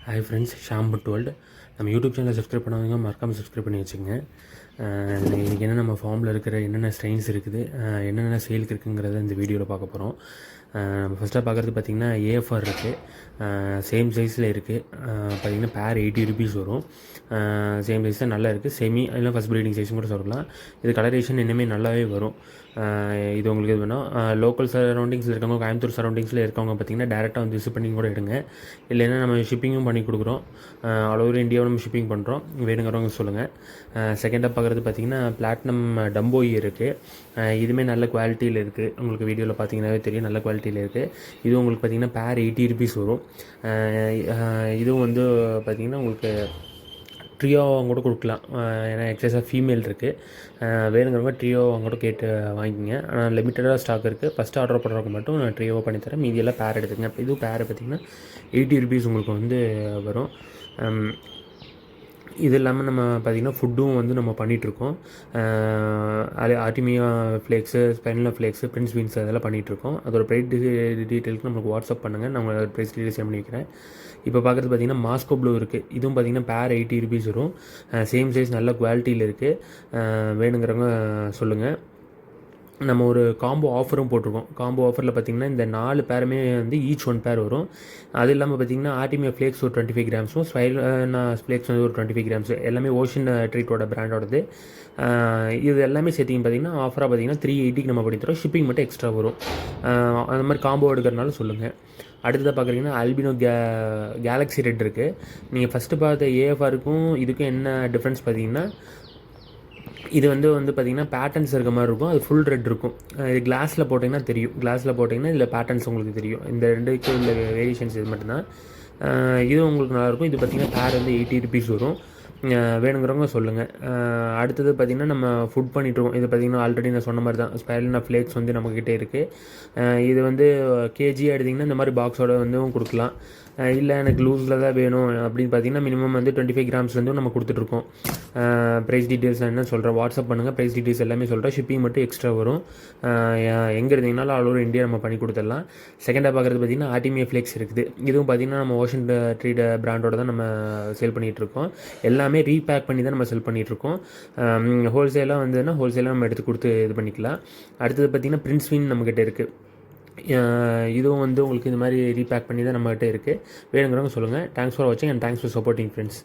Hi friends, Sham food world. நம்ம YouTube சேனலை subscribe பண்ணாதவங்க மறக்காமல் சப்ஸ்கிரைப் பண்ணி வச்சுங்க. இன்றைக்கி என்ன நம்ம ஃபார்மில் இருக்கிற என்னென்ன ஸ்ட்ரெயின்ஸ் இருக்குது, என்னென்ன சேலுக்கு இருக்குங்கிறத இந்த வீடியோவில் பார்க்க போகிறோம். நம்ம ஃபஸ்ட்டாக பார்க்குறது பார்த்திங்கன்னா ஏஎஃப்ஆர் இருக்குது. சேம் சைஸில் இருக்குது. பார்த்திங்கன்னா பேர் 80 ருபீஸ் வரும். சேம் சைஸ் தான் நல்லா இருக்குது. செமி இல்லை ஃபஸ்ட் ப்ரீடிங் சைஸும் கூட சொல்லலாம். இது கலரேஷன் இனிமேல் நல்லாவே வரும். இது உங்களுக்கு இது வேணும். லோக்கல் சரௌண்டிங்ஸில் இருக்கவங்க, கோயம்புத்தூர் சரௌண்டிங்ஸில் இருக்கவங்க பார்த்திங்கன்னா டேரெக்டாக வந்து விசிட் பண்ணி கூட எடுங்க. இல்லைன்னா நம்ம ஷிப்பிங்கும் பண்ணி கொடுக்குறோம். ஆல் ஓவர் இந்தியாவும் நம்ம ஷிப்பிங் பண்ணுறோம். வேணுங்கிறவங்க சொல்லுங்கள். செகண்டாக பார்க்குறது பார்த்திங்கன்னா பிளாட்டினம் டம்போய் இருக்குது. இதுவுமே நல்ல குவாலிட்டியில் இருக்குது. உங்களுக்கு வீடியோவில் பார்த்தீங்கன்னாவே தெரியும், நல்ல குவாலிட்டியில் இருக்குது. இது உங்களுக்கு பார்த்திங்கன்னா பேர் 80 ருபீஸ் வரும். இதுவும் வந்து பார்த்திங்கன்னா உங்களுக்கு ட்ரியோ கூட கொடுக்கலாம். ஏன்னா எக்ஸஸாக ஃபீமேல் இருக்குது. வேணுங்கிறவங்க ட்ரியோ கூட கேட்டு வாங்கிக்கோங்க. ஆனால் லிமிட்டடாக ஸ்டாக் இருக்குது. ஃபஸ்ட்டு ஆர்டர் பண்ணுறவங்க மட்டும் நான் ட்ரியோ பண்ணித்தரேன். மீதியெல்லாம் பேர் எடுத்துங்க. இதுவும் பேர் பார்த்திங்கன்னா 80 ருபீஸ் உங்களுக்கு வந்து வரும். இது இல்லாமல் நம்ம பார்த்திங்கன்னா ஃபுட்டும் வந்து நம்ம பண்ணிகிட்ருக்கோம். அது ஆர்டிமியா ஃப்ளேக்ஸு, ஸ்பெனிலா ஃப்ளேக்ஸு, பிரின்ஸ் பீன்ஸ் அதெல்லாம் பண்ணிகிட்ருக்கோம். அதோட ப்ரைஸ் டீட்டெயிலுக்கு நம்மளுக்கு வாட்ஸ்அப் பண்ணுங்கள். நான் உங்களை ப்ரைஸ் டீட்டெயில்ஸ் சென்ட் பண்ணி வைக்கிறேன். இப்போ பார்க்குறது பார்த்திங்கன்னா மாஸ்கோ ப்ளூ இருக்குது. இதுவும் பார்த்திங்கன்னா பேர் 80 ருபீஸ் வரும். சேம் சைஸ் நல்ல குவாலிட்டியில் இருக்குது. வேணுங்கிறவங்க சொல்லுங்கள். நம்ம ஒரு காம்போ ஆஃபரும் போட்டிருக்கோம். காம்போ ஆஃபரில் பார்த்திங்கன்னா இந்த 4 பேருமே வந்து ஈச் 1 பேர் வரும். அது இல்லாமல் பார்த்திங்கன்னா ஆர்டிமியா ஃப்ளேக்ஸ் ஒரு 25 கிராம்ஸும், ஸ்பைனா ஃப்ளேக்ஸ் வந்து ஒரு 25 கிராம்ஸ், எல்லாமே ஓஷன் ட்ரீட்டோட பிராண்டோடது. இது எல்லாமே சேர்த்திங்க பார்த்திங்கன்னா ஆஃபராக பார்த்திங்கன்னா 380க்கு நம்ம பண்ணி தரோம். ஷிப்பிங் மட்டும் எக்ஸ்ட்ரா வரும். அந்த மாதிரி காம்போ எடுக்கிறனால சொல்லுங்கள். அடுத்ததாக பார்க்குறீங்கன்னா அல்பினோ கேலக்ஸி ரெட் இருக்குது. நீங்கள் ஃபஸ்ட்டு பார்த்த ஏஎஃப்ஆருக்கும் இதுக்கும் என்ன டிஃப்ரென்ஸ் பார்த்தீங்கன்னா, இது வந்து பார்த்திங்கன்னா பேட்டர்ன்ஸ் இருக்க மாதிரி இருக்கும். அது ஃபுல் ரெட் இருக்கும். இது கிளாஸில் போட்டிங்கன்னா தெரியும். கிளாஸில் போட்டிங்கன்னா இதில் பேட்டர்ன்ஸ் உங்களுக்கு தெரியும். இந்த ரெண்டுக்கு உள்ள வேரியேஷன்ஸ் இது மட்டும்தான். இது உங்களுக்கு நல்லாயிருக்கும். இது பார்த்திங்கன்னா பேர் வந்து 80 ருபீஸ் வரும். வேணுங்கிறவங்க சொல்லுங்கள். அடுத்தது பார்த்திங்கன்னா நம்ம ஃபுட் பண்ணிகிட்ருக்கோம். இது பார்த்திங்கன்னா ஆல்ரெடி நான் சொன்ன மாதிரி தான் ஸ்பைரல்னா ஃப்ளேக்ஸ் வந்து நம்மக்கிட்டே இருக்குது. இது வந்து கேஜியாக எடுத்திங்கன்னா இந்த மாதிரி பாக்ஸோட வந்து கொடுக்கலாம். இல்லை எனக்கு லூஸில் தான் வேணும் அப்படின்னு பார்த்திங்கன்னா மினிமம் வந்து 25 கிராம்ஸ்லேருந்து நம்ம கொடுத்துட்ருக்கோம். ப்ரைஸ் டீட்டெயில்ஸ் நான் என்ன சொல்கிறேன், வாட்ஸ்அப் பண்ணுங்கள். ப்ரைஸ் டீட்டெயில்ஸ் எல்லாமே சொல்கிறேன். ஷிப்பிங் மட்டும் எக்ஸ்ட்ரா வரும். எங்கே இருந்தீங்கனாலும் ஆல் ஓவர் இந்தியா நம்ம பண்ணி கொடுத்துடலாம். செகண்டாக பார்க்குறது பார்த்திங்கன்னா ஆர்டிமியா ஃப்ளேக்ஸ் இருக்குது. இதுவும் பார்த்திங்கன்னா நம்ம ஓஷன் ட்ரீட் பிராண்டோட தான் நம்ம சேல் பண்ணிகிட்ருக்கோம். எல்லாமே ரீபேக் பண்ணி தான் நம்ம செல் பண்ணிகிட்ருக்கோம். ஹோல்சேலாக வந்ததுன்னா ஹோல்சேலாக நம்ம எடுத்து கொடுத்து இது பண்ணிக்கலாம். அடுத்தது பார்த்திங்கன்னா பிரின்ஸ் பீன் நம்மக்கிட்ட இருக்குது. இதுவும் வந்து உங்களுக்கு இந்த மாதிரி ரீபேக் பண்ணி தான் நம்மகிட்ட இருக்குது. வேணுங்கிறவங்க சொல்லுங்கள். தேங்க்ஸ் ஃபார் வாட்சிங் and thanks for supporting friends.